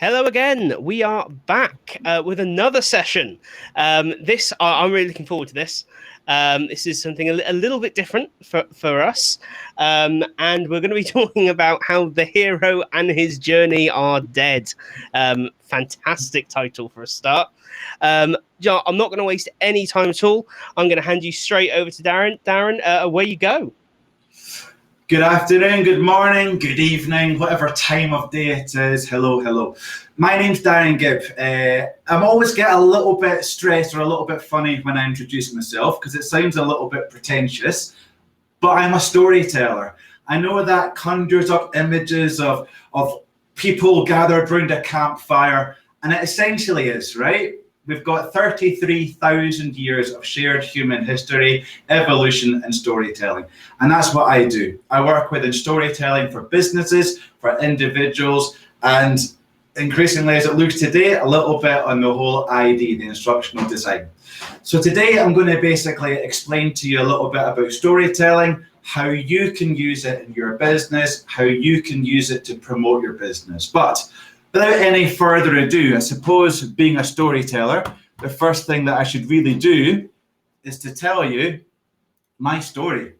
Hello again. We are back with another session. I'm really looking forward to this. This is something a little bit different for us. And we're going to be talking about how the hero and his journey are dead. Fantastic title for a start. John, I'm not going to waste any time at all. I'm going to hand you straight over to Darren. Darren, away you go. Good afternoon, good morning, good evening, whatever time of day it is. Hello. My name's Darren Gibb. I'm always get a little bit stressed or a little bit funny when I introduce myself because it sounds a little bit pretentious, but I'm a storyteller. I know that conjures up images of people gathered around a campfire, and it essentially is, right? We've got 33,000 years of shared human history, evolution, and storytelling. And that's what I do. I work within storytelling for businesses, for individuals, and increasingly, as it looks today, a little bit on the whole ID, the instructional design. So today, I'm going to basically explain to you a little bit about storytelling, how you can use it in your business, how you can use it to promote your business. But without any further ado, I suppose being a storyteller, the first thing that I should really do is to tell you my story.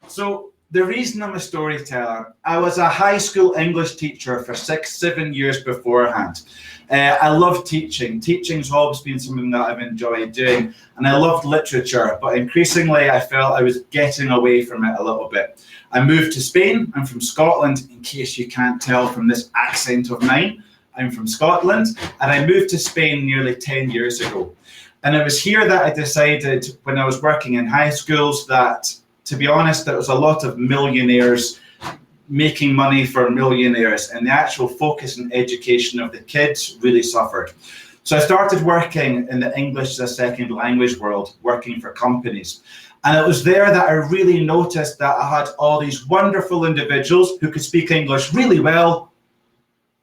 So the reason I'm a storyteller, I was a high school English teacher for 6-7 years beforehand. I love teaching. Teaching's always been something that I've enjoyed doing, and I loved literature, but increasingly I felt I was getting away from it a little bit. I moved to Spain. I'm from Scotland, in case you can't tell from this accent of mine. I'm from Scotland, and I moved to Spain nearly 10 years ago. And it was here that I decided, when I was working in high schools, that, to be honest, there was a lot of millionaires making money for millionaires, and the actual focus and education of the kids really suffered. So I started working in the English as a second language world, working for companies. And it was there that I really noticed that I had all these wonderful individuals who could speak English really well,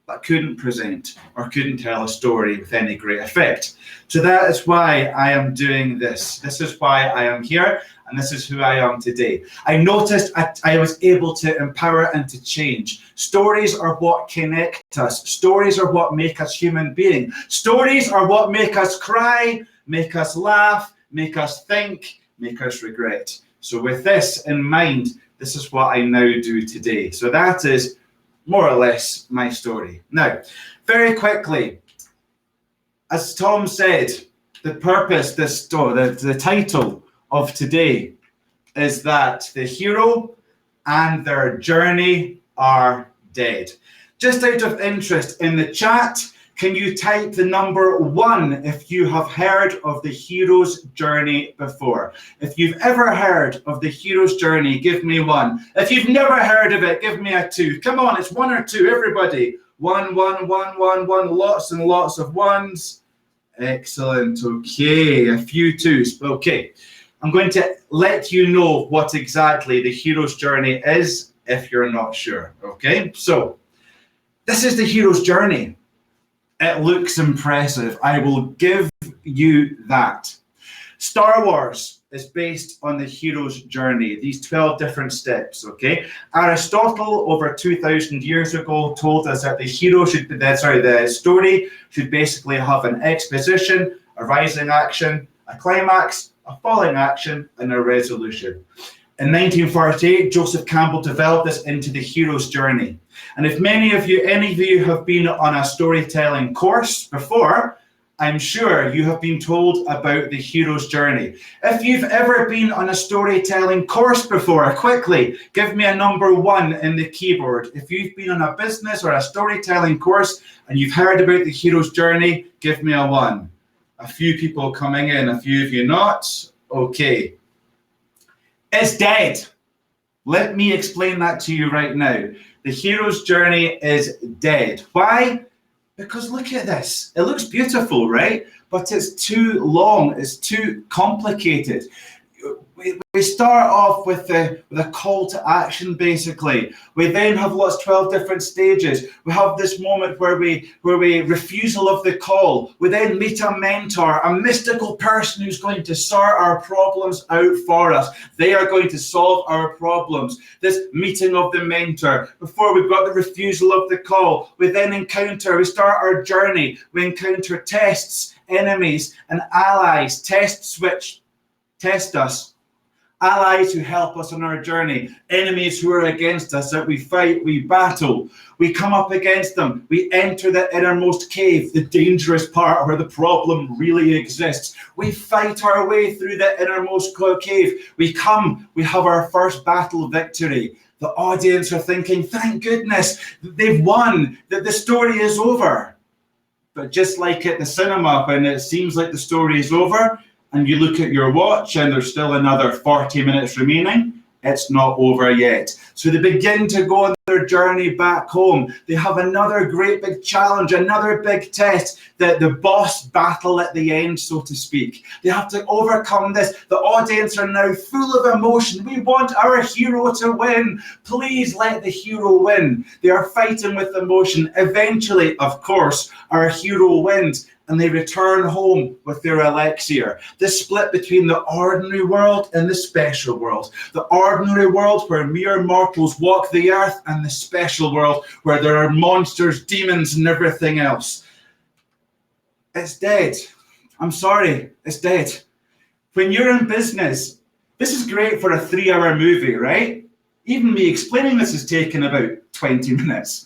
but couldn't present or couldn't tell a story with any great effect. So that is why I am doing this. This is why I am here, and this is who I am today. I noticed I was able to empower and to change. Stories are what connect us. Stories are what make us human beings. Stories are what make us cry, make us laugh, make us think, make us regret. So with this in mind, this is what I now do today. So that is more or less my story. Now, very quickly, as Tom said, the purpose, the title of today is that the hero and their journey are dead. Just out of interest, in the chat, can you type the number 1 if you have heard of the hero's journey before? If you've ever heard of the hero's journey, give me 1. If you've never heard of it, give me a 2. Come on, it's 1 or 2, everybody. 1, lots and lots of 1s. Excellent, okay, a few 2s, okay. I'm going to let you know what exactly the hero's journey is if you're not sure, okay? So, this is the hero's journey. It looks impressive. I will give you that. Star Wars is based on the hero's journey, these 12 different steps, okay? Aristotle, over 2,000 years ago, told us that the story should basically have an exposition, a rising action, a climax, a falling action, and a resolution. In 1948, Joseph Campbell developed this into the hero's journey. And if any of you have been on a storytelling course before, I'm sure you have been told about the hero's journey. If you've ever been on a storytelling course before, quickly, give me a number 1 in the keyboard. If you've been on a business or a storytelling course and you've heard about the hero's journey, give me a 1. A few people coming in, a few of you not. Okay. It's dead. Let me explain that to you right now. The hero's journey is dead. Why? Because look at this. It looks beautiful, right? But it's too long. It's too complicated. We start off with a call to action, basically. We then have 12 different stages. We have this moment where we refusal of the call. We then meet a mentor, a mystical person who's going to sort our problems out for us. They are going to solve our problems. This meeting of the mentor. Before we've got the refusal of the call, we start our journey. We encounter tests, enemies, and allies. Tests which test us. Allies who help us on our journey, enemies who are against us, that we fight, we battle. We come up against them. We enter the innermost cave, the dangerous part where the problem really exists. We fight our way through the innermost cave. We have our first battle victory. The audience are thinking, thank goodness, they've won, that the story is over. But just like at the cinema, when it seems like the story is over, and you look at your watch and there's still another 40 minutes remaining, it's not over yet. So they begin to go on their journey back home. They have another great big challenge, another big test, the boss battle at the end, so to speak. They have to overcome this. The audience are now full of emotion. We want our hero to win. Please let the hero win. They are fighting with emotion. Eventually, of course, our hero wins, and they return home with their elixir. This split between the ordinary world and the special world. The ordinary world where mere mortals walk the earth, and the special world where there are monsters, demons, and everything else. It's dead. I'm sorry, it's dead. When you're in business, this is great for a 3-hour movie, right? Even me explaining this has taken about 20 minutes.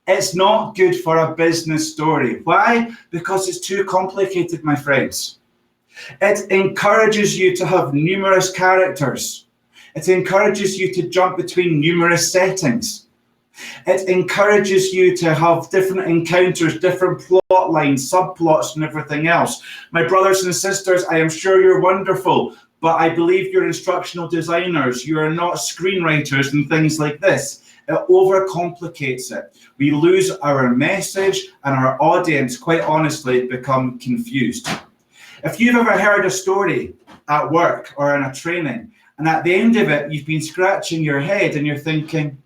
It's not good for a business story. Why? Because it's too complicated, my friends. It encourages you to have numerous characters. It encourages you to jump between numerous settings. It encourages you to have different encounters, different plot lines, subplots, and everything else. My brothers and sisters, I am sure you're wonderful, but I believe you're instructional designers. You are not screenwriters and things like this. It overcomplicates it. We lose our message, and our audience, quite honestly, become confused. If you've ever heard a story at work or in a training, and at the end of it, you've been scratching your head and you're thinking,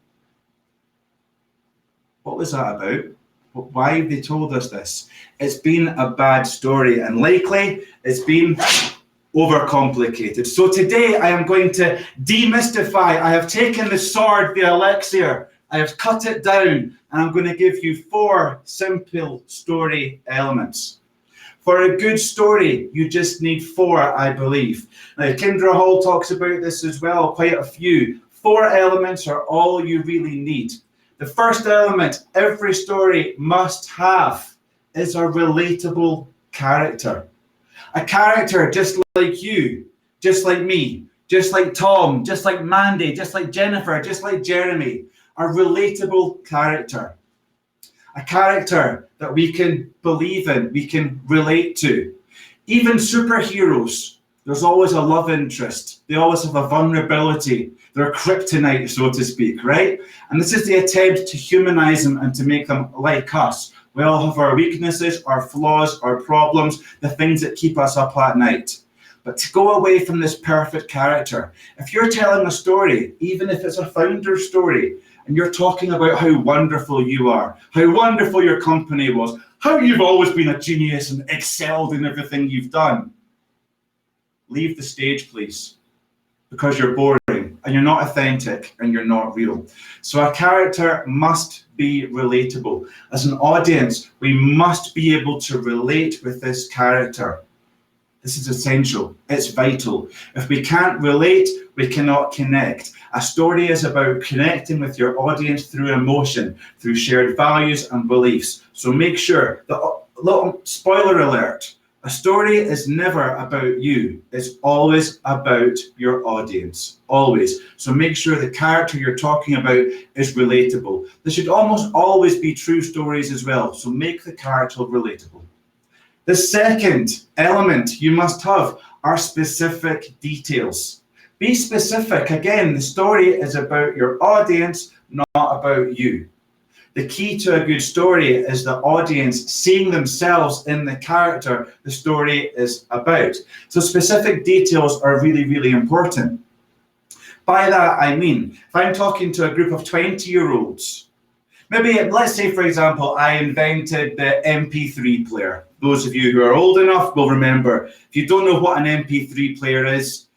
what was that about? Why have they told us this? It's been a bad story, and likely it's been overcomplicated. So today I am going to demystify. I have taken the sword, the elixir, I have cut it down, and I'm going to give you 4 simple story elements. For a good story, you just need 4, I believe. Now, Kendra Hall talks about this as well, quite a few. 4 elements are all you really need. The first element every story must have is a relatable character. A character just like you, just like me, just like Tom, just like Mandy, just like Jennifer, just like Jeremy. A relatable character. A character that we can believe in, we can relate to. Even superheroes, there's always a love interest. They always have a vulnerability. They're kryptonite, so to speak, right? And this is the attempt to humanize them and to make them like us. We all have our weaknesses, our flaws, our problems, the things that keep us up at night. But to go away from this perfect character, if you're telling a story, even if it's a founder story, and you're talking about how wonderful you are, how wonderful your company was, how you've always been a genius and excelled in everything you've done, leave the stage, please, because you're boring and you're not authentic and you're not real. So a character must be relatable. As an audience, we must be able to relate with this character. This is essential. It's vital. If we can't relate, we cannot connect. A story is about connecting with your audience through emotion, through shared values and beliefs. So make sure that, little spoiler alert, a story is never about you. It's always about your audience, always. So make sure the character you're talking about is relatable. There should almost always be true stories as well. So make the character relatable. The second element you must have are specific details. Be specific. Again, the story is about your audience, not about you. The key to a good story is the audience seeing themselves in the character the story is about. So specific details are really, really important. By that, I mean, if I'm talking to a group of 20-year-olds, maybe, let's say, for example, I invented the MP3 player. Those of you who are old enough will remember. If you don't know what an MP3 player is,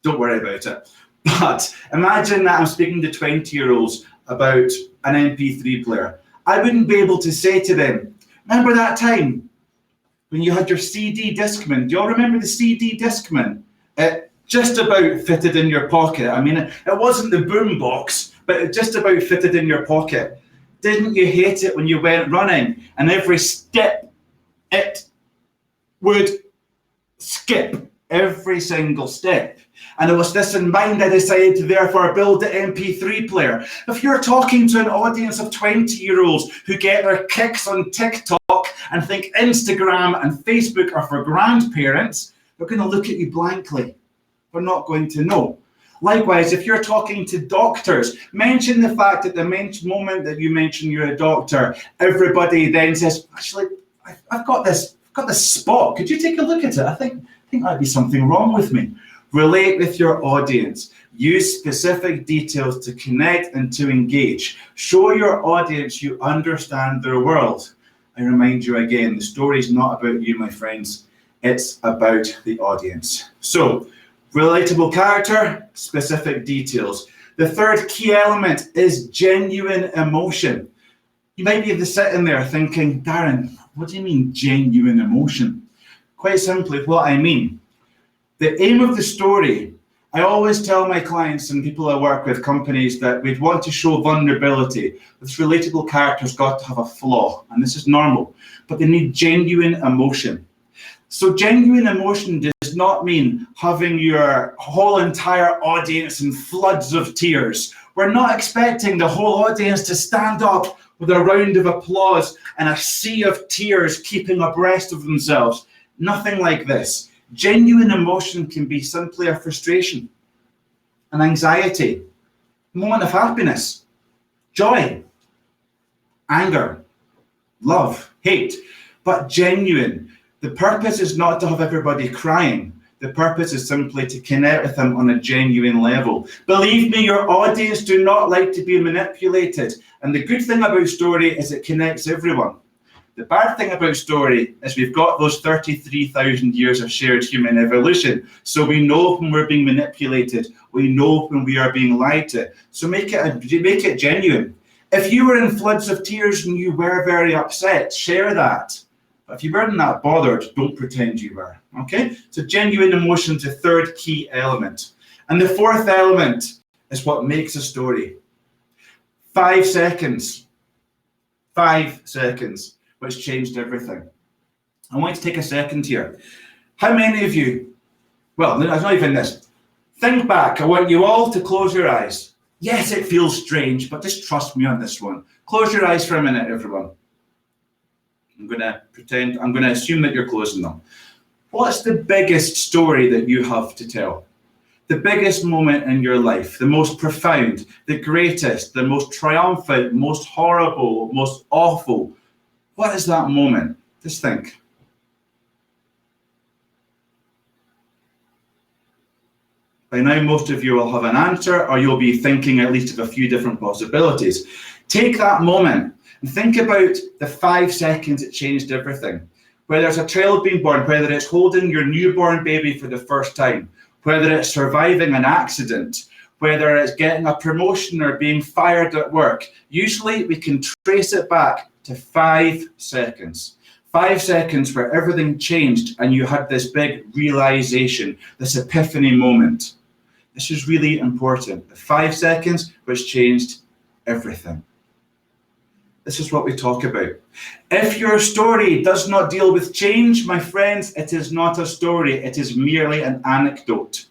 don't worry about it. But imagine that I'm speaking to 20-year-olds about an MP3 player. I wouldn't be able to say to them, remember that time when you had your CD Discman? Do you all remember the CD Discman? It just about fitted in your pocket. I mean, it wasn't the boom box, but it just about fitted in your pocket. Didn't you hate it when you went running and every step it would skip, every single step? And it was this in mind I decided to therefore build the MP3 player. If you're talking to an audience of 20-year-olds who get their kicks on TikTok and think Instagram and Facebook are for grandparents, they're going to look at you blankly. They're not going to know. Likewise, if you're talking to doctors, mention the fact that the moment that you mention you're a doctor, everybody then says, actually, I've got this spot. Could you take a look at it? I think might be something wrong with me. Relate with your audience. Use specific details to connect and to engage. Show your audience you understand their world. I remind you again, the story is not about you, my friends. It's about the audience. So, relatable character, specific details. The third key element is genuine emotion. You might be sitting there thinking, Darren, what do you mean genuine emotion? Quite simply, what I mean. The aim of the story, I always tell my clients and people I work with, companies, that we'd want to show vulnerability. This relatable character's got to have a flaw, and this is normal, but they need genuine emotion. So genuine emotion does not mean having your whole entire audience in floods of tears. We're not expecting the whole audience to stand up with a round of applause and a sea of tears keeping abreast of themselves. Nothing like this. Genuine emotion can be simply a frustration, an anxiety, a moment of happiness, joy, anger, love, hate, but genuine. The purpose is not to have everybody crying. The purpose is simply to connect with them on a genuine level. Believe me, your audience do not like to be manipulated. And the good thing about story is it connects everyone. The bad thing about story is we've got those 33,000 years of shared human evolution. So we know when we're being manipulated. We know when we are being lied to. So make it genuine. If you were in floods of tears and you were very upset, share that. But if you weren't that bothered, don't pretend you were. Okay? So genuine emotion is the third key element. And the fourth element is what makes a story. 5 seconds. 5 seconds. Which changed everything. I want to take a second here. How many of you, well, it's not even this. Think back. I want you all to close your eyes. Yes, it feels strange, but just trust me on this one. Close your eyes for a minute, everyone. I'm going to assume that you're closing them. What's the biggest story that you have to tell? The biggest moment in your life, the most profound, the greatest, the most triumphant, most horrible, most awful. What is that moment? Just think. By now, most of you will have an answer, or you'll be thinking at least of a few different possibilities. Take that moment and think about the 5 seconds it changed everything. Whether it's a child being born, whether it's holding your newborn baby for the first time, whether it's surviving an accident, whether it's getting a promotion or being fired at work. Usually we can trace it back to 5 seconds. 5 seconds where everything changed and you had this big realization, this epiphany moment. This is really important. The 5 seconds which changed everything. This is what we talk about. If your story does not deal with change, my friends, it is not a story. It is merely an anecdote.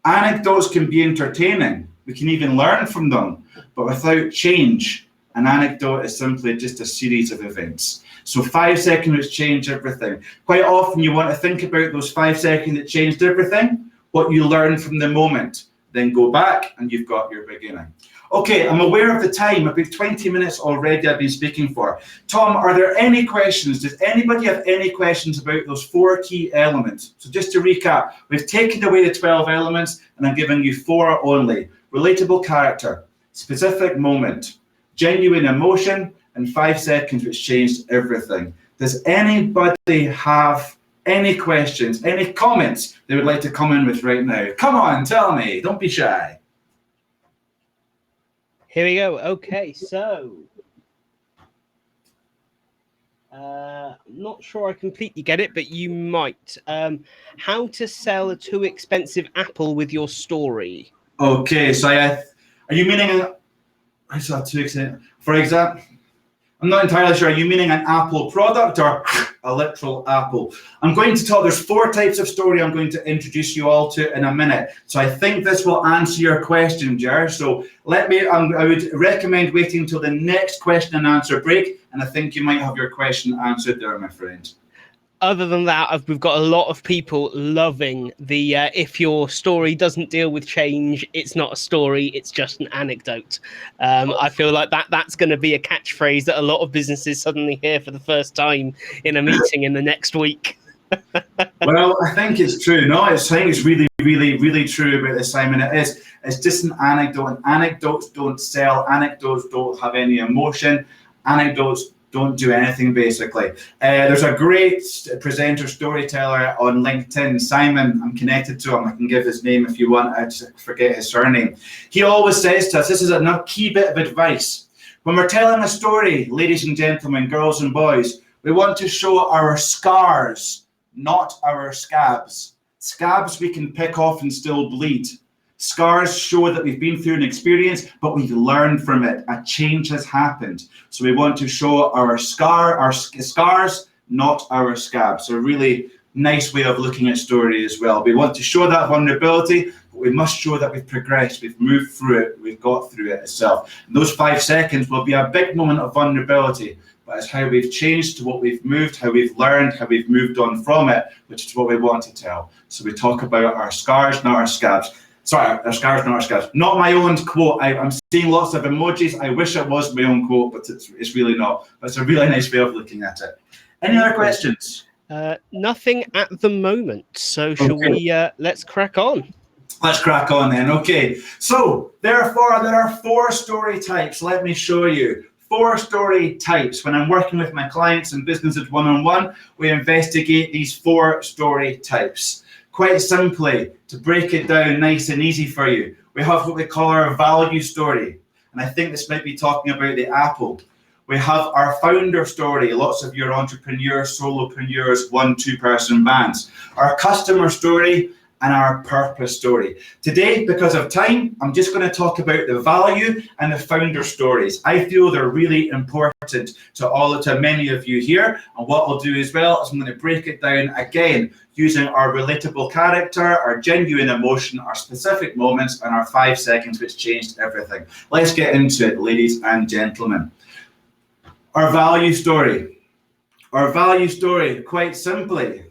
Anecdotes can be entertaining. We can even learn from them. But without change, an anecdote is simply just a series of events. So 5 seconds which change everything. Quite often you want to think about those 5 seconds that changed everything, what you learned from the moment. Then go back and you've got your beginning. Okay, I'm aware of the time. About 20 minutes already I've been speaking for. Tom, are there any questions? Does anybody have any questions about those 4 key elements? So just to recap, we've taken away the 12 elements and I'm giving you 4 only. Relatable character, specific moment, genuine emotion, and 5 seconds, which changed everything. Does anybody have any questions, any comments they would like to come in with right now? Come on, tell me, don't be shy. Here we go. Okay, so not sure I completely get it, but you might. How to sell a too expensive apple with your story? Okay, so are you meaning? I saw too expensive. For example, I'm not entirely sure. Are you meaning an Apple product or a literal apple? I'm going to talk, there's 4 types of story I'm going to introduce you all to in a minute. So I think this will answer your question, Jer. So I would recommend waiting until the next question and answer break. And I think you might have your question answered there, my friend. Other than that, we've got a lot of people loving the if your story doesn't deal with change, it's not a story, it's just an anecdote. I feel like that's going to be a catchphrase that a lot of businesses suddenly hear for the first time in a meeting in the next week. Well, I think it's true. No, I think it's really, really, really true about this, Simon. It is. It's just an anecdote. And anecdotes don't sell. Anecdotes don't have any emotion. Anecdotes don't do anything, basically. There's a great presenter, storyteller on LinkedIn, Simon. I'm connected to him. I can give his name if you want. I just forget his surname. He always says to us, this is a key bit of advice. When we're telling a story, ladies and gentlemen, girls and boys, we want to show our scars, not our scabs. Scabs we can pick off and still bleed. Scars show that we've been through an experience, but we've learned from it. A change has happened. So we want to show our scars, not our scabs. So a really nice way of looking at story as well. We want to show that vulnerability, but we must show that we've progressed, we've moved through it, we've got through it itself. And those 5 seconds will be a big moment of vulnerability, but it's how we've changed to what we've moved, how we've learned, how we've moved on from it, which is what we want to tell. So we talk about our scars, not our scabs. Sorry, our scars, not our scabs. Not my own quote. I'm seeing lots of emojis. I wish it was my own quote, but it's really not. But it's a really nice way of looking at it. Any other questions? Nothing at the moment. So shall we, let's crack on. Let's crack on then. Okay. So therefore, there are 4 story types. Let me show you. 4 story types. When I'm working with my clients and businesses one-on-one, we investigate these 4 story types. Quite simply, to break it down nice and easy for you, we have what we call our value story. And I think this might be talking about the apple. We have our founder story, lots of your entrepreneurs, solopreneurs, 1-2 person bands. Our customer story and our purpose story. Today, because of time, I'm just going to talk about the value and the founder stories. I feel they're really important to many of you here. And what I'll do as well is I'm going to break it down again using our relatable character, our genuine emotion, our specific moments, and our 5 seconds, which changed everything. Let's get into it, ladies and gentlemen. Our value story. Our value story, quite simply.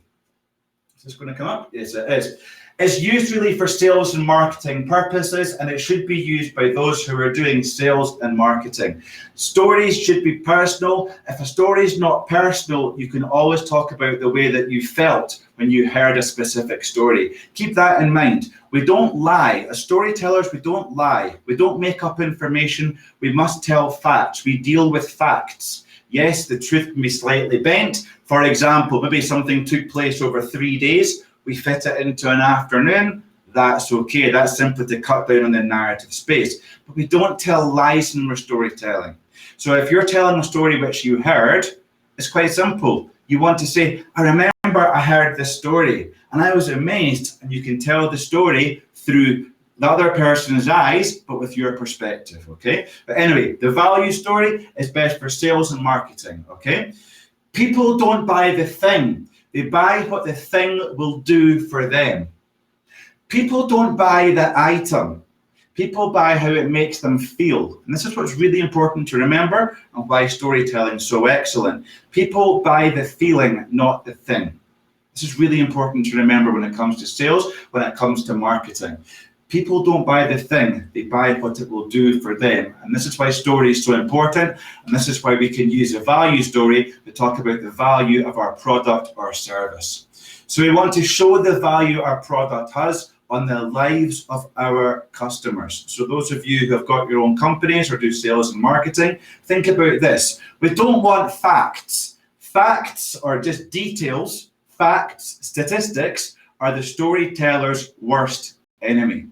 Is this going to come up? Yes, it is. It's used really for sales and marketing purposes, and it should be used by those who are doing sales and marketing. Stories should be personal. If a story is not personal, you can always talk about the way that you felt when you heard a specific story. Keep that in mind. We don't lie. As storytellers, we don't lie. We don't make up information. We must tell facts. We deal with facts. Yes, the truth can be slightly bent. For example, maybe something took place over 3 days. We fit it into an afternoon. That's okay. That's simply to cut down on the narrative space. But we don't tell lies when we're storytelling. So if you're telling a story which you heard, it's quite simple. You want to say, I remember I heard this story and I was amazed. And you can tell the story through the other person's eyes, but with your perspective, okay? But anyway, the value story is best for sales and marketing, okay? People don't buy the thing. They buy what the thing will do for them. People don't buy the item. People buy how it makes them feel. And this is what's really important to remember and why storytelling is so excellent. People buy the feeling, not the thing. This is really important to remember when it comes to sales, when it comes to marketing. People don't buy the thing, they buy what it will do for them. And this is why story is so important. And this is why we can use a value story to talk about the value of our product or service. So we want to show the value our product has on the lives of our customers. So those of you who have got your own companies or do sales and marketing, think about this. We don't want facts. Facts are just details. Facts, statistics, are the storyteller's worst enemy.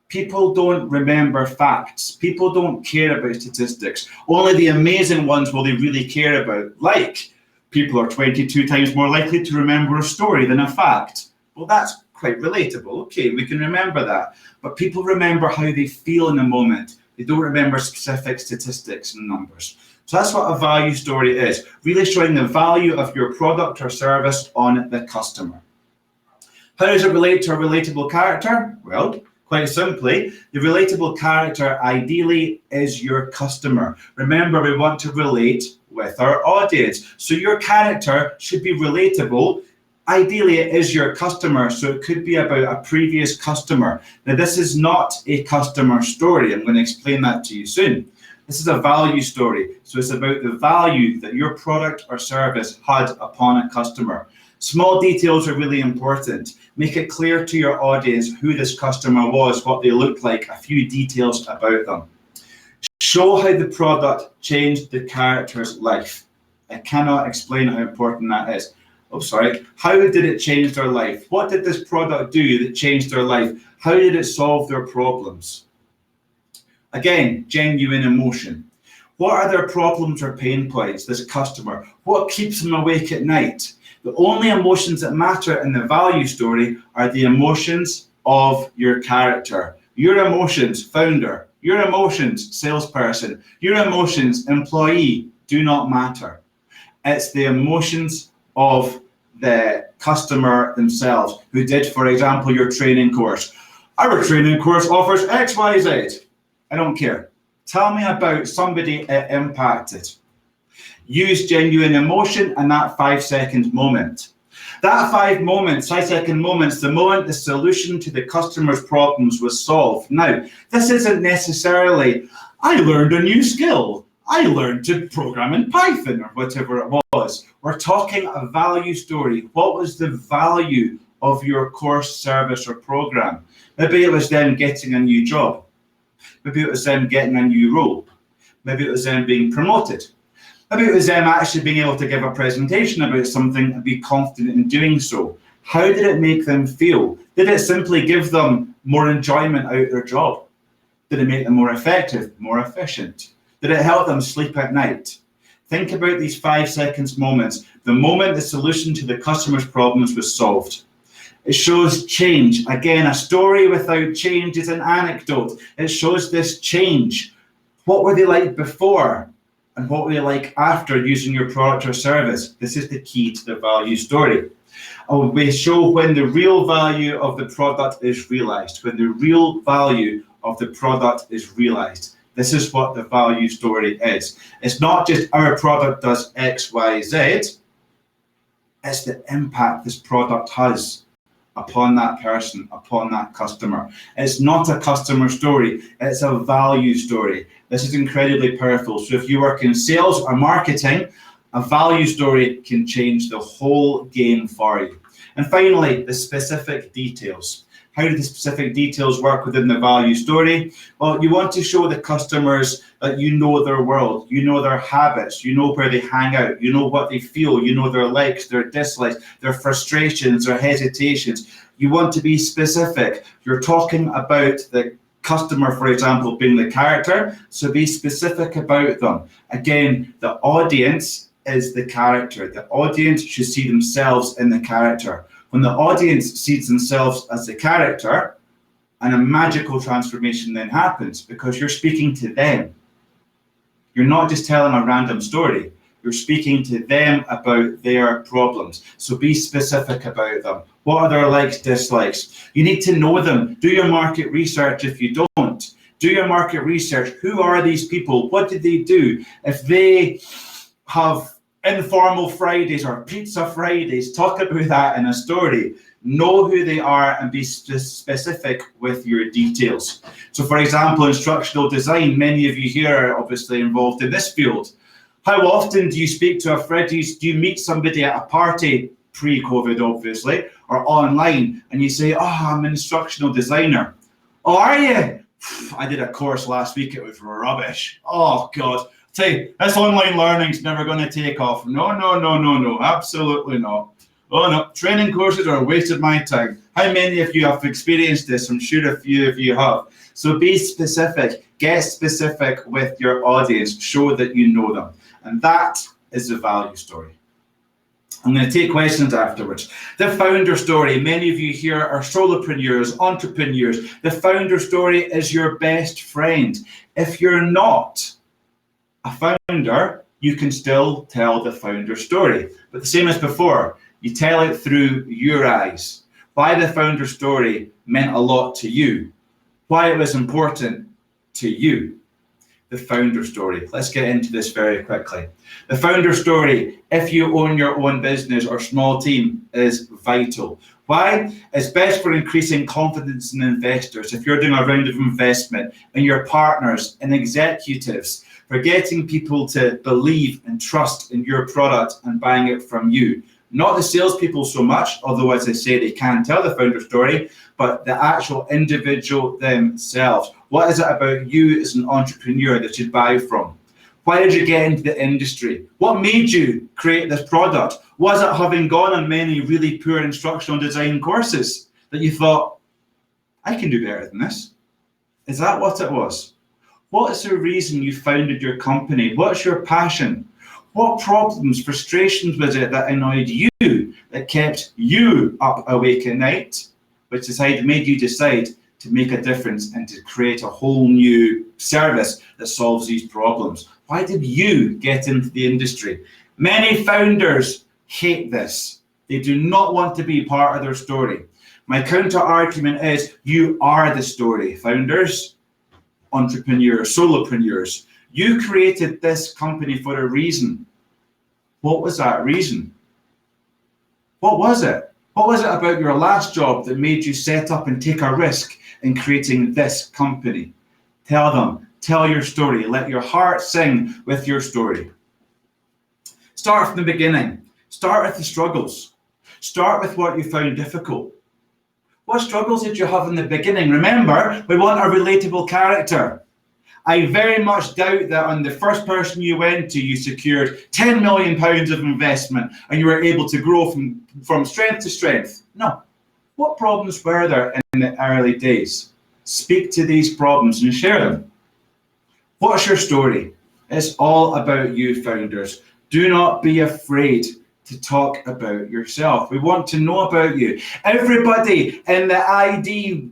People don't remember facts. People don't care about statistics. Only the amazing ones will they really care about. Like, people are 22 times more likely to remember a story than a fact. Well, that's quite relatable. Okay, we can remember that. But people remember how they feel in the moment. They don't remember specific statistics and numbers. So that's what a value story is. Really showing the value of your product or service on the customer. How does it relate to a relatable character? Well, quite simply, the relatable character ideally is your customer. Remember, we want to relate with our audience. So your character should be relatable. Ideally, it is your customer, so it could be about a previous customer. Now, this is not a customer story. I'm going to explain that to you soon. This is a value story. So it's about the value that your product or service had upon a customer. Small details are really important. Make it clear to your audience who this customer was, what they looked like, a few details about them. Show how the product changed the character's life. I cannot explain how important that is. Oh, sorry. How did it change their life? What did this product do that changed their life? How did it solve their problems? Again, genuine emotion. What are their problems or pain points, this customer? What keeps them awake at night? The only emotions that matter in the value story are the emotions of your character. Your emotions, founder. Your emotions, salesperson. Your emotions, employee, do not matter. It's the emotions of the customer themselves who did, for example, your training course. Our training course offers X, Y, Z. I don't care. Tell me about somebody it impacted. Use genuine emotion and that 5-second moment. That 5-second moments, the moment the solution to the customer's problems was solved. Now, this isn't necessarily, I learned a new skill. I learned to program in Python or whatever it was. We're talking a value story. What was the value of your course, service, or program? Maybe it was them getting a new job. Maybe it was them getting a new role. Maybe it was them being promoted. Maybe it was them actually being able to give a presentation about something and be confident in doing so. How did it make them feel? Did it simply give them more enjoyment out of their job? Did it make them more effective, more efficient? Did it help them sleep at night? Think about these 5-second moments, the moment the solution to the customer's problems was solved. It shows change. Again, a story without change is an anecdote. It shows this change. What were they like before? And what were they like after using your product or service? This is the key to the value story. We show when the real value of the product is realized, when the real value of the product is realized. This is what the value story is. It's not just our product does X, Y, Z. It's the impact this product has upon that person, upon that customer. It's not a customer story, it's a value story. This is incredibly powerful. So if you work in sales or marketing, a value story can change the whole game for you. And finally, the specific details. How do the specific details work within the value story? Well, you want to show the customers that you know their world, you know their habits, you know where they hang out, you know what they feel, you know their likes, their dislikes, their frustrations, their hesitations. You want to be specific. You're talking about the customer, for example, being the character, so be specific about them. Again, the audience is the character. The audience should see themselves in the character. When the audience sees themselves as the character, and a magical transformation then happens because you're speaking to them. You're not just telling a random story. You're speaking to them about their problems. So be specific about them. What are their likes, dislikes? You need to know them. Do your market research if you don't. Do your market research. Who are these people? What did they do? If they have informal Fridays or pizza Fridays, talk about that in a story. Know who they are and be specific with your details. So for example, instructional design, many of you here are obviously involved in this field. How often do you speak to a friend? Do you meet somebody at a party, pre-COVID obviously, or online, and you say, oh, I'm an instructional designer. Oh, are you? I did a course last week, it was rubbish. Oh God, tell you, this online learning's never going to take off. No, absolutely not. Oh no, training courses are a waste of my time. How many of you have experienced this? I'm sure a few of you have. So be specific, get specific with your audience, show that you know them. And that is the value story. I'm going to take questions afterwards. The founder story. Many of you here are solopreneurs, entrepreneurs. The founder story is your best friend. If you're not a founder, you can still tell the founder story. But the same as before, you tell it through your eyes. Why the founder story meant a lot to you. Why it was important to you. The founder story. Let's get into this very quickly. The founder story, if you own your own business or small team, is vital. Why? It's best for increasing confidence in investors. If you're doing a round of investment, and your partners and executives, for getting people to believe and trust in your product and buying it from you. Not the salespeople so much, although as I say, they can tell the founder story, but the actual individual themselves. What is it about you as an entrepreneur that you'd buy from? Why did you get into the industry? What made you create this product? Was it having gone on many really poor instructional design courses that you thought, I can do better than this? Is that what it was? What is the reason you founded your company? What's your passion? What problems, frustrations was it that annoyed you, that kept you up awake at night, which made you decide to make a difference and to create a whole new service that solves these problems? Why did you get into the industry? Many founders hate this. They do not want to be part of their story. My counter argument is you are the story, founders, entrepreneurs, solopreneurs. You created this company for a reason. What was that reason? What was it? What was it about your last job that made you set up and take a risk in creating this company? Tell them, tell your story. Let your heart sing with your story. Start from the beginning. Start with the struggles. Start with what you found difficult. What struggles did you have in the beginning? Remember, we want a relatable character. I very much doubt that on the first person you went to, you secured £10 million of investment and you were able to grow from strength to strength. No. What problems were there in the early days? Speak to these problems and share them. What's your story? It's all about you, founders. Do not be afraid to talk about yourself. We want to know about you. Everybody in the ID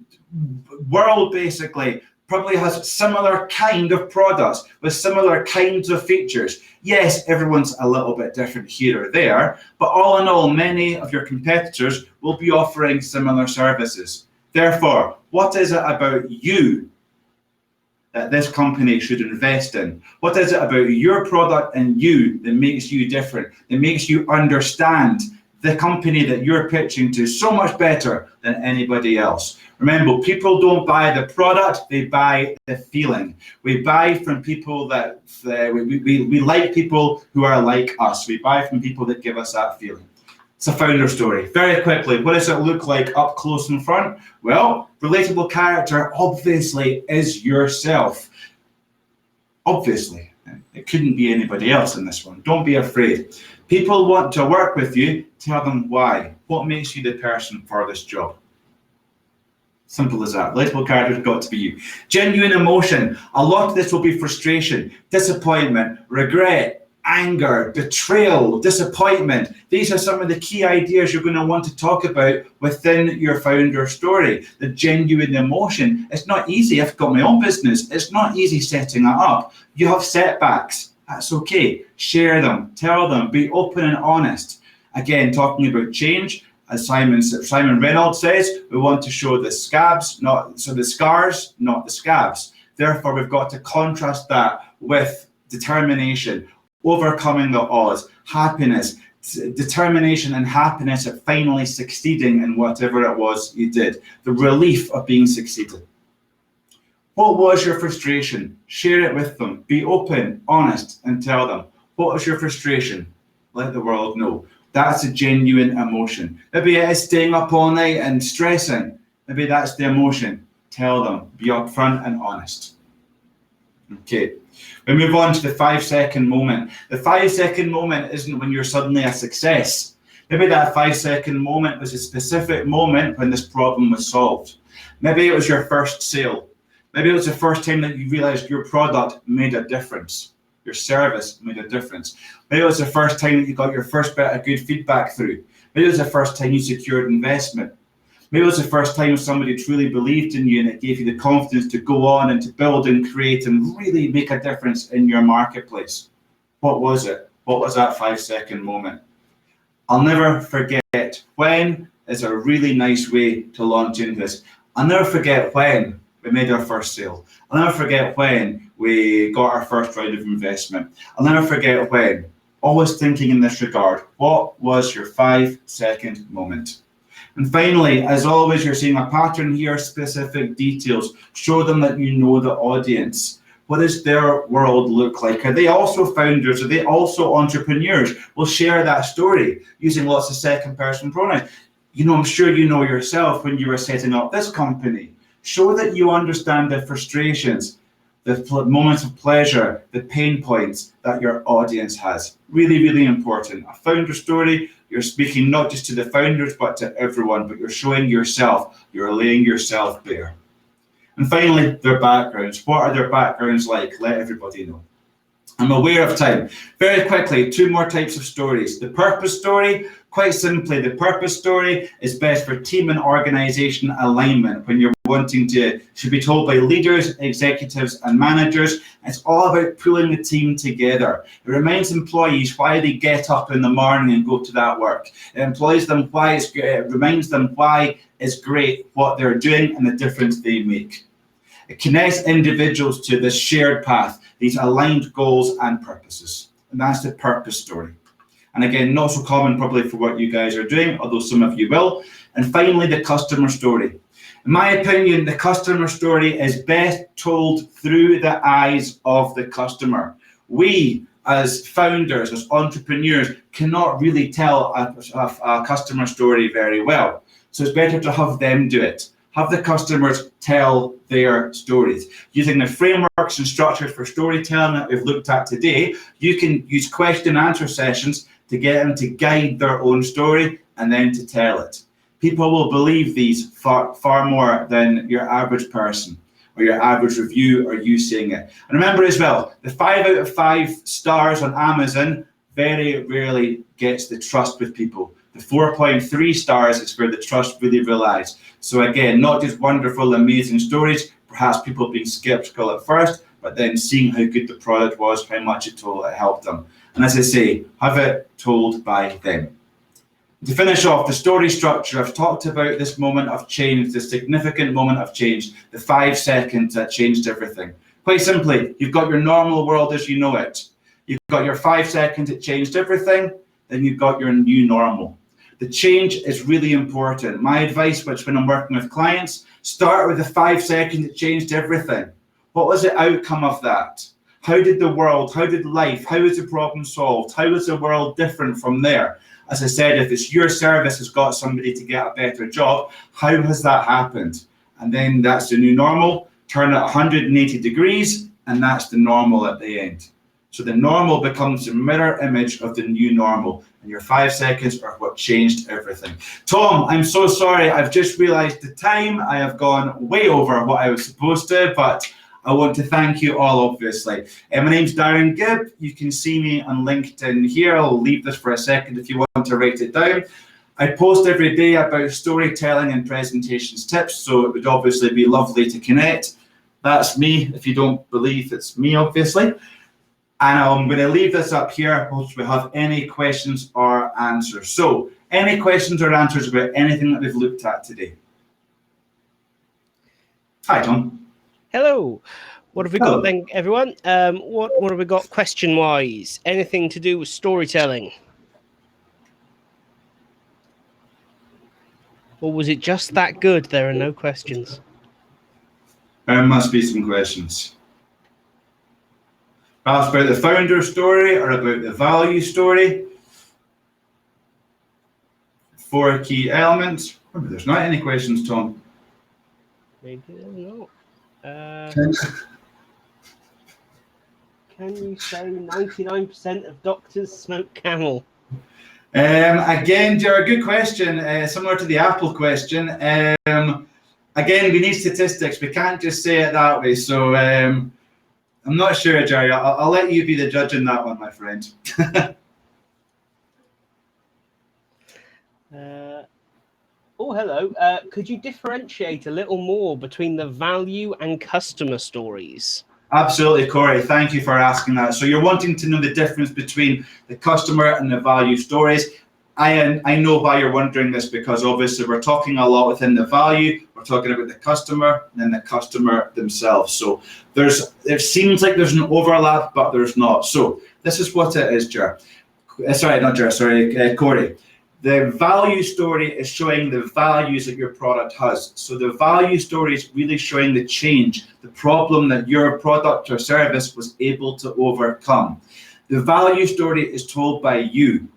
world, basically, probably has similar kind of products with similar kinds of features. Yes, everyone's a little bit different here or there, but all in all, many of your competitors will be offering similar services. Therefore, what is it about you that this company should invest in? What is it about your product and you that makes you different, that makes you understand the company that you're pitching to so much better than anybody else? Remember, people don't buy the product, they buy the feeling. We buy from people that, we like people who are like us. We buy from people that give us that feeling. It's a founder story. Very quickly, what does it look like up close in front? Well, relatable character obviously is yourself. Obviously, it couldn't be anybody else in this one. Don't be afraid. People want to work with you, tell them why. What makes you the person for this job? Simple as that. Relatable character has got to be you. Genuine emotion. A lot of this will be frustration, disappointment, regret, anger, betrayal, disappointment. These are some of the key ideas you're going to want to talk about within your founder story. The genuine emotion. It's not easy. I've got my own business. It's not easy setting it up. You have setbacks. That's okay. Share them. Tell them. Be open and honest. Again, talking about change. As Simon Reynolds says, we want to show the scars, not the scabs. Therefore, we've got to contrast that with determination, overcoming the odds, happiness, determination and happiness at finally succeeding in whatever it was you did, the relief of being succeeded. What was your frustration? Share it with them. Be open, honest, and tell them. What was your frustration? Let the world know. That's a genuine emotion. Maybe it is staying up all night and stressing. Maybe that's the emotion. Tell them. Be upfront and honest. Okay. We move on to the 5-second moment. The 5-second moment isn't when you're suddenly a success. Maybe that 5-second moment was a specific moment when this problem was solved. Maybe it was your first sale. Maybe it was the first time that you realized your product made a difference. Your service made a difference. Maybe it was the first time that you got your first bit of good feedback through. Maybe it was the first time you secured investment. Maybe it was the first time somebody truly believed in you and it gave you the confidence to go on and to build and create and really make a difference in your marketplace. What was it? What was that 5-second moment? I'll never forget when is a really nice way to launch into this. I'll never forget when we made our first sale. I'll never forget when we got our first round of investment. I'll never forget when. Always thinking in this regard, what was your 5-second moment? And finally, as always, you're seeing a pattern here, specific details. Show them that you know the audience. What does their world look like? Are they also founders? Are they also entrepreneurs? We'll share that story using lots of second person pronouns. You know, I'm sure you know yourself when you were setting up this company. Show that you understand the frustrations, the moments of pleasure, the pain points that your audience has. Really, really important. A founder story, you're speaking not just to the founders, but to everyone, but you're showing yourself, you're laying yourself bare. And finally, their backgrounds. What are their backgrounds like? Let everybody know. I'm aware of time. Very quickly, 2 more types of stories. The purpose story, quite simply, the purpose story is best for team and organization alignment when you're wanting to, should be told by leaders, executives, and managers. It's all about pulling the team together. It reminds employees why they get up in the morning and go to that work. It reminds them why it's great what they're doing and the difference they make. It connects individuals to this shared path, these aligned goals and purposes. And that's the purpose story. And again, not so common probably for what you guys are doing, although some of you will. And finally, the customer story. In my opinion, the customer story is best told through the eyes of the customer. We, as founders, as entrepreneurs, cannot really tell a customer story very well. So it's better to have them do it. Have the customers tell their stories. Using the frameworks and structures for storytelling that we've looked at today, you can use question and answer sessions to get them to guide their own story and then to tell it. People will believe these far more than your average person or your average review or you saying it. And remember as well, the 5 out of 5 stars on Amazon very rarely gets the trust with people. The 4.3 stars is where the trust really relies. So again, not just wonderful, amazing stories, perhaps people being skeptical at first, but then seeing how good the product was, how much it helped them. And as I say, have it told by them. To finish off, the story structure, I've talked about this moment of change, this significant moment of change, the 5 seconds that changed everything. Quite simply, you've got your normal world as you know it. You've got your 5 seconds, it changed everything. Then you've got your new normal. The change is really important. My advice, which when I'm working with clients, start with the 5 seconds that changed everything. What was the outcome of that? How did the world, how did life, how was the problem solved? How was the world different from there? As I said, if it's your service has got somebody to get a better job, how has that happened? And then that's the new normal. Turn it 180 degrees, and that's the normal at the end. So the normal becomes the mirror image of the new normal. And your 5 seconds are what changed everything. Tom, I'm so sorry. I've just realized the time. I have gone way over what I was supposed to, but I want to thank you all, obviously. My name's Darren Gibb. You can see me on LinkedIn here. I'll leave this for a second if you want to write it down. I post every day about storytelling and presentations tips, so it would obviously be lovely to connect. That's me, if you don't believe it's me, obviously. And I'm going to leave this up here. Hope we have any questions or answers. So, any questions or answers about anything that we've looked at today? Hi, Tom. Hello. What have we got then, everyone? What have we got question-wise? Anything to do with storytelling? Or was it just that good? There are no questions. There must be some questions. Perhaps about the founder story or about the value story. 4 key elements. Maybe there's not any questions, Tom. Maybe there's not. Can you say 99% of doctors smoke Camel? Again, Jared, good question. Similar to the Apple question. Again, we need statistics. We can't just say it that way. So I'm not sure, Jerry. I'll let you be the judge in that one, my friend. Oh, hello. Could you differentiate a little more between the value and customer stories? Absolutely, Corey. Thank you for asking that. So you're wanting to know the difference between the customer and the value stories. I know why you're wondering this, because obviously we're talking a lot within the value. We're talking about the customer and then the customer themselves. So it seems like there's an overlap, but there's not. So this is what it is, Corey. The value story is showing the values that your product has. So the value story is really showing the change, the problem that your product or service was able to overcome. The value story is told by you.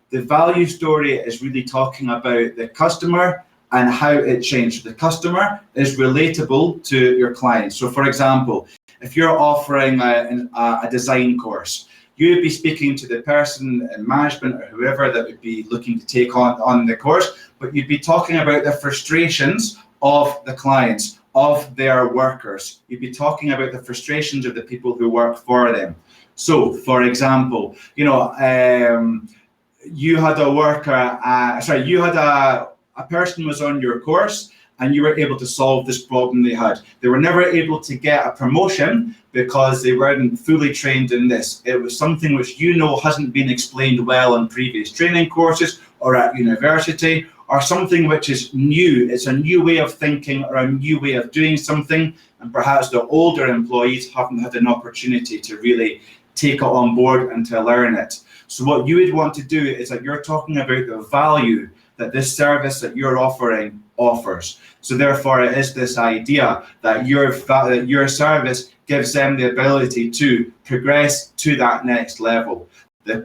The value story is really talking about the customer and how it changed. The customer is relatable to your clients. So for example, if you're offering a design course, you would be speaking to the person in management or whoever that would be looking to take on the course, but you'd be talking about the frustrations of the clients, of their workers. You'd be talking about the frustrations of the people who work for them. So, for example, you had a person was on your course, and you were able to solve this problem they had. They were never able to get a promotion because they weren't fully trained in this. It was something which hasn't been explained well in previous training courses or at university, or something which is new. It's a new way of thinking or a new way of doing something, and perhaps the older employees haven't had an opportunity to really take it on board and to learn it. So what you would want to do is that you're talking about the value that this service that you're offering offers. So therefore, it is this idea that your service gives them the ability to progress to that next level. The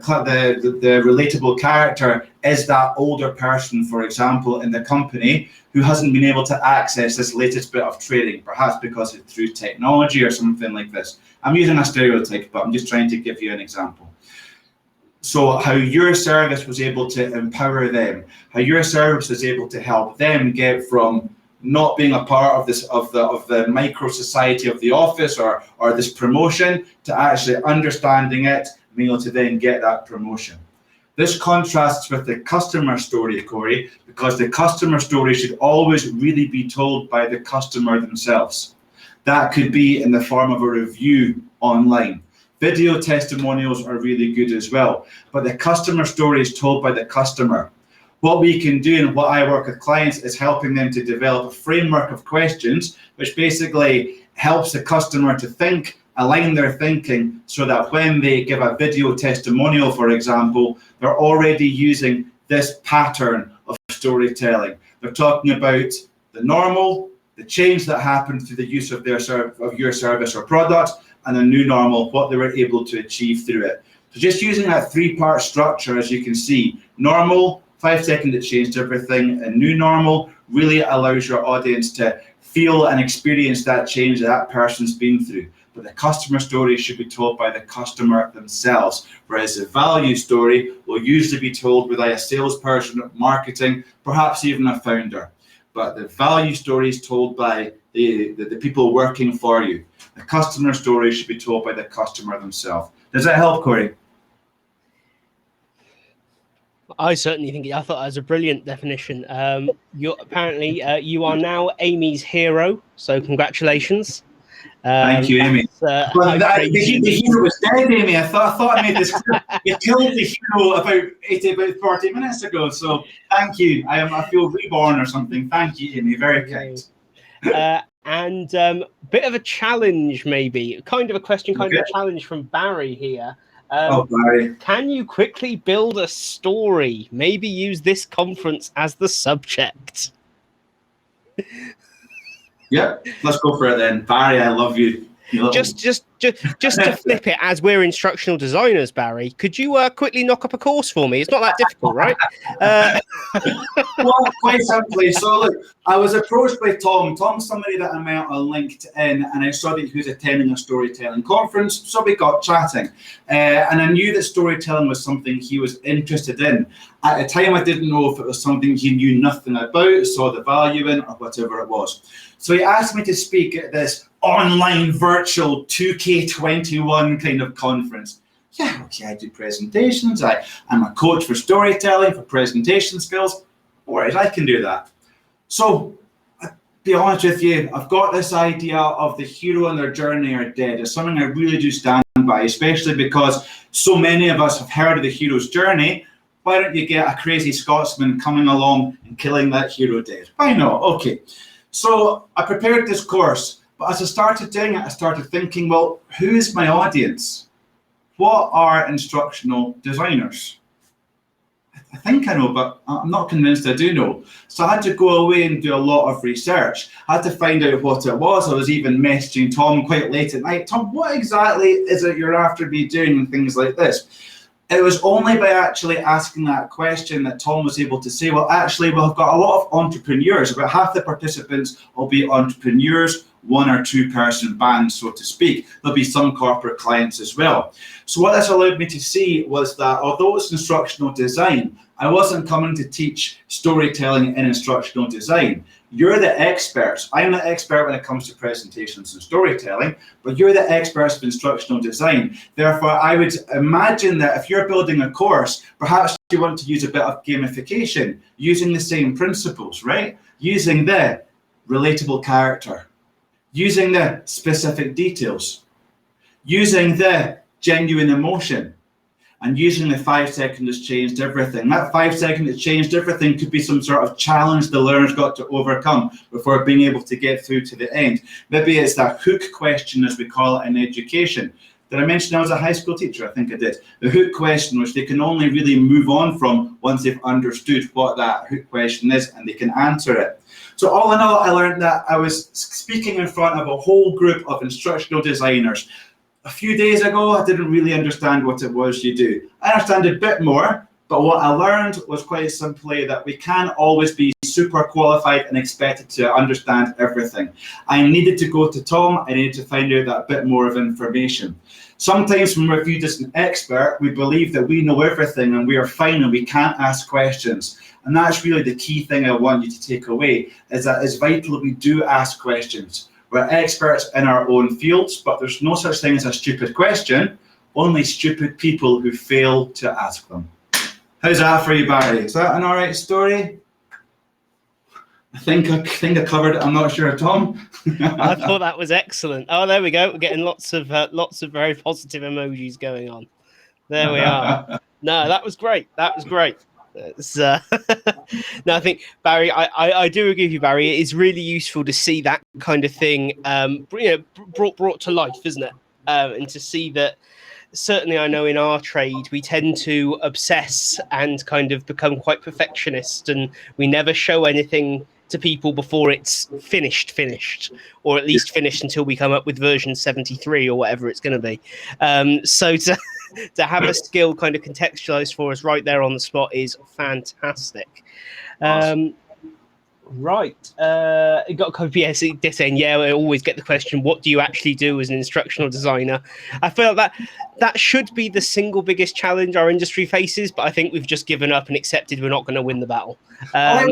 relatable character is that older person, for example, in the company who hasn't been able to access this latest bit of training, perhaps because it's through technology or something like this. I'm using a stereotype, but I'm just trying to give you an example. So how your service was able to empower them, how your service was able to help them get from not being a part of the micro society of the office or this promotion to actually understanding it, being able to then get that promotion. This contrasts with the customer story, Corey, because the customer story should always really be told by the customer themselves. That could be in the form of a review online. Video testimonials are really good as well, but the customer story is told by the customer. What we can do, and what I work with clients, is helping them to develop a framework of questions, which basically helps the customer to think, align their thinking, so that when they give a video testimonial, for example, they're already using this pattern of storytelling. They're talking about the normal, the change that happened through the use of your service or product, and the new normal, what they were able to achieve through it. So just using that 3-part structure, as you can see, normal, 5 seconds it changed everything, and new normal really allows your audience to feel and experience that change that person's been through. But the customer story should be told by the customer themselves, whereas the value story will usually be told by a salesperson, marketing, perhaps even a founder. But the value story is told by the people working for you. The customer story should be told by the customer themselves. Does that help, Corey? I certainly think I thought that was a brilliant definition. You are now Amy's hero, so congratulations. Thank you, Amy. Well, the hero was dead, Amy. I thought I made this clear. You killed the hero about 40 minutes ago. So thank you. I feel reborn or something. Thank you, Amy. Very kind. And bit of a challenge, maybe. Kind of a question, kind of a challenge from Barry here. Barry. Can you quickly build a story? Maybe use this conference as the subject. Yep, let's go for it then. Barry, I love you. Just to flip it, as we're instructional designers, Barry, could you quickly knock up a course for me? It's not that difficult, right? Well, quite simply. So look, I was approached by Tom. Tom's somebody that I met on LinkedIn, and I saw that he was attending a storytelling conference, so we got chatting. And I knew that storytelling was something he was interested in. At the time, I didn't know if it was something he knew nothing about, saw the value in, or whatever it was. So he asked me to speak at this online virtual 2K21 kind of conference. Yeah, okay, I do presentations. I'm a coach for storytelling, for presentation skills. All right, I can do that. So, I'll be honest with you, I've got this idea of the hero and their journey are dead. It's something I really do stand by, especially because so many of us have heard of the hero's journey. Why don't you get a crazy Scotsman coming along and killing that hero dead? Why not? Okay. So I prepared this course, but as I started doing it, I started thinking, well, who is my audience? What are instructional designers? I think I know, but I'm not convinced I do know. So I had to go away and do a lot of research. I had to find out what it was. I was even messaging Tom quite late at night. Tom, what exactly is it you're after me doing and things like this? It was only by actually asking that question that Tom was able to say, well, actually, we've got a lot of entrepreneurs. About half the participants will be entrepreneurs, 1 or 2 person bands, so to speak. There'll be some corporate clients as well. So what this allowed me to see was that although it's instructional design, I wasn't coming to teach storytelling in instructional design. You're the experts. I'm the expert when it comes to presentations and storytelling, but you're the experts of instructional design. Therefore, I would imagine that if you're building a course, perhaps you want to use a bit of gamification, using the same principles, right? Using the relatable character, using the specific details, using the genuine emotion, and using the 5 seconds has changed everything. That 5 seconds has changed everything could be some sort of challenge the learner's got to overcome before being able to get through to the end. Maybe it's that hook question, as we call it in education. Did I mention I was a high school teacher? I think I did. The hook question, which they can only really move on from once they've understood what that hook question is and they can answer it. So all in all, I learned that I was speaking in front of a whole group of instructional designers. A few days ago, I didn't really understand what it was you do. I understand a bit more, but what I learned was quite simply that we can't always be super qualified and expected to understand everything. I needed to go to Tom, I needed to find out that bit more of information. Sometimes when we're viewed as an expert, we believe that we know everything and we are fine and we can't ask questions. And that's really the key thing I want you to take away, is that it's vital that we do ask questions. We're experts in our own fields, but there's no such thing as a stupid question, only stupid people who fail to ask them. How's that for you, Barry? Is that an all right story? I think I covered it. I'm not sure, Tom. I thought that was excellent. Oh, there we go. We're getting lots of very positive emojis going on. There we are. No, that was great. That was great. No, I think, Barry, I do agree with you, Barry. It is really useful to see that kind of thing brought to life, isn't it? And to see that, certainly I know in our trade, we tend to obsess and kind of become quite perfectionist, and we never show anything to people before it's finished, or at least finished until we come up with version 73 or whatever it's going to be. So to have a skill kind of contextualized for us right there on the spot is fantastic. Awesome. Right. Got a copy. Yes, saying, yeah, I always get the question, what do you actually do as an instructional designer? I feel that should be the single biggest challenge our industry faces, but I think we've just given up and accepted we're not going to win the battle. I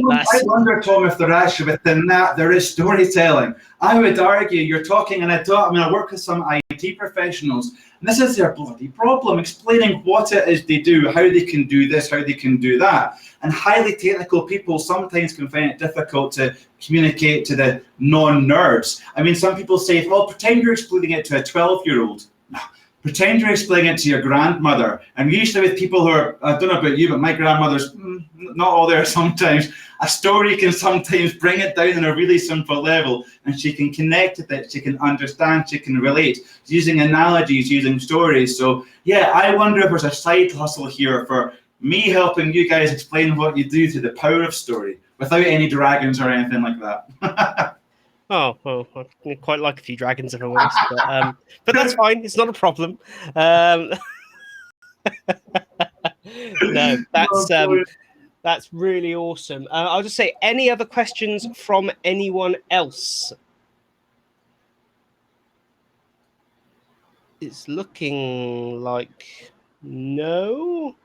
wonder, Tom, if there actually within that there is storytelling. I would argue you're talking, and I work with some IT professionals, and this is their bloody problem, explaining what it is they do, how they can do this, how they can do that. And highly technical people sometimes can find it difficult to communicate to the non-nerds. I mean, some people say, well, pretend you're explaining it to a 12-year-old. No. Pretend you're explaining it to your grandmother. And usually with people who are, I don't know about you, but my grandmother's not all there sometimes. A story can sometimes bring it down on a really simple level, and she can connect with it, she can understand, she can relate, using analogies, using stories. So yeah, I wonder if there's a side hustle here for me helping you guys explain what you do to the power of story. without any dragons or anything like that. Oh, well, I quite like a few dragons if I'm honest, but that's fine. It's not a problem. No, that's really awesome. I'll just say, any other questions from anyone else? It's looking like no.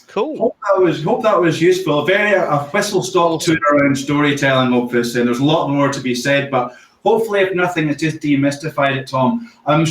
Cool. Hope that was useful. A whistle-stop tour around storytelling, obviously, and there's a lot more to be said, but hopefully, if nothing, it's just demystified it, Tom. I'm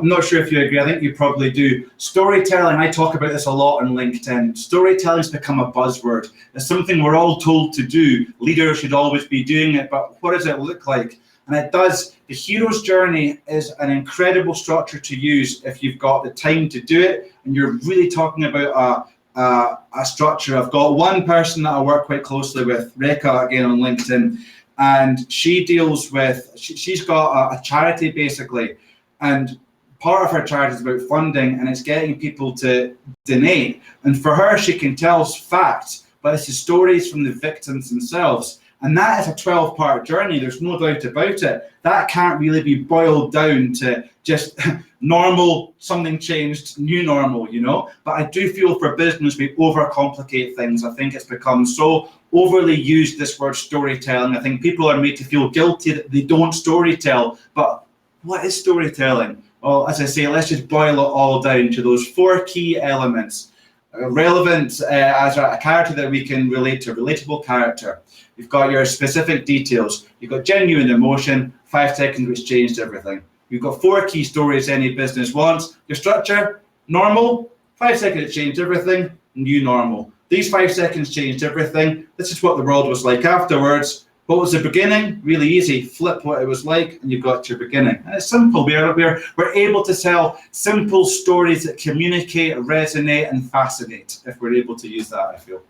not sure if you agree. I think you probably do. Storytelling, I talk about this a lot on LinkedIn. Storytelling's become a buzzword. It's something we're all told to do. Leaders should always be doing it, but what does it look like? And it does. The hero's journey is an incredible structure to use if you've got the time to do it, and you're really talking about a structure. I've got one person that I work quite closely with, Reka, again on LinkedIn, and she deals with, she's got a charity basically, and part of her charity is about funding, and it's getting people to donate. And for her, she can tell facts, but it's the stories from the victims themselves. And that is a 12-part journey, there's no doubt about it. That can't really be boiled down to just normal, something changed, new normal, you know? But I do feel for business, we overcomplicate things. I think it's become so overly used, this word storytelling. I think people are made to feel guilty that they don't storytell. But what is storytelling? Well, as I say, let's just boil it all down to those 4 key elements. Relevant as a character that we can relate to, relatable character. You've got your specific details. You've got genuine emotion, 5 seconds which changed everything. You've got 4 key stories any business wants. Your structure, normal, 5 seconds it changed everything, new normal. These 5 seconds changed everything. This is what the world was like afterwards. What was the beginning? Really easy. Flip what it was like, and you've got your beginning. And it's simple. We're able to tell simple stories that communicate, resonate, and fascinate if we're able to use that, I feel.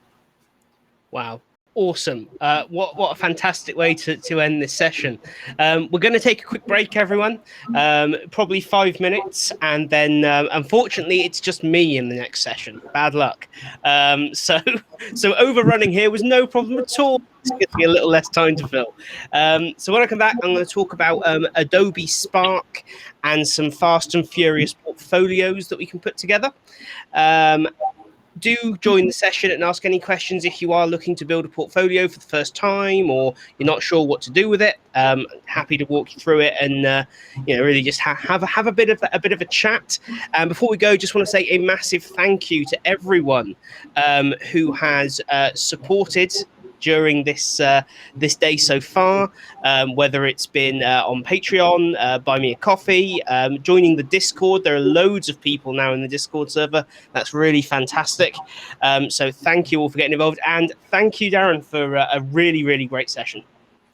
Wow. Awesome. What a fantastic way to end this session. We're going to take a quick break, everyone, probably 5 minutes, and then unfortunately it's just me in the next session. Bad luck. So overrunning here was no problem at all. It's gives me a little less time to fill. So when I come back, I'm going to talk about Adobe Spark and some fast and furious portfolios that we can put together. Do join the session and ask any questions if you are looking to build a portfolio for the first time, or you're not sure what to do with it. Happy to walk you through it and really just have a bit of a chat. Before we go, just want to say a massive thank you to everyone who has supported during this day so far, whether it's been on Patreon, buy me a coffee, joining the Discord. There are loads of people now in the Discord server. That's really fantastic. So thank you all for getting involved, and thank you, Darren, for a really, really great session.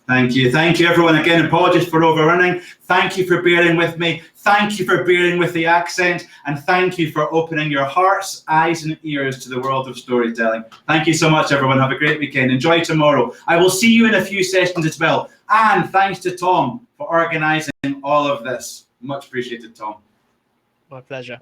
Thank you everyone. Again, apologies for overrunning. Thank you for bearing with me. Thank you for bearing with the accent, and thank you for opening your hearts, eyes and ears to the world of storytelling. Thank you so much, everyone. Have a great weekend. Enjoy tomorrow. I will see you in a few sessions as well. And thanks to Tom for organizing all of this. Much appreciated, Tom. My pleasure.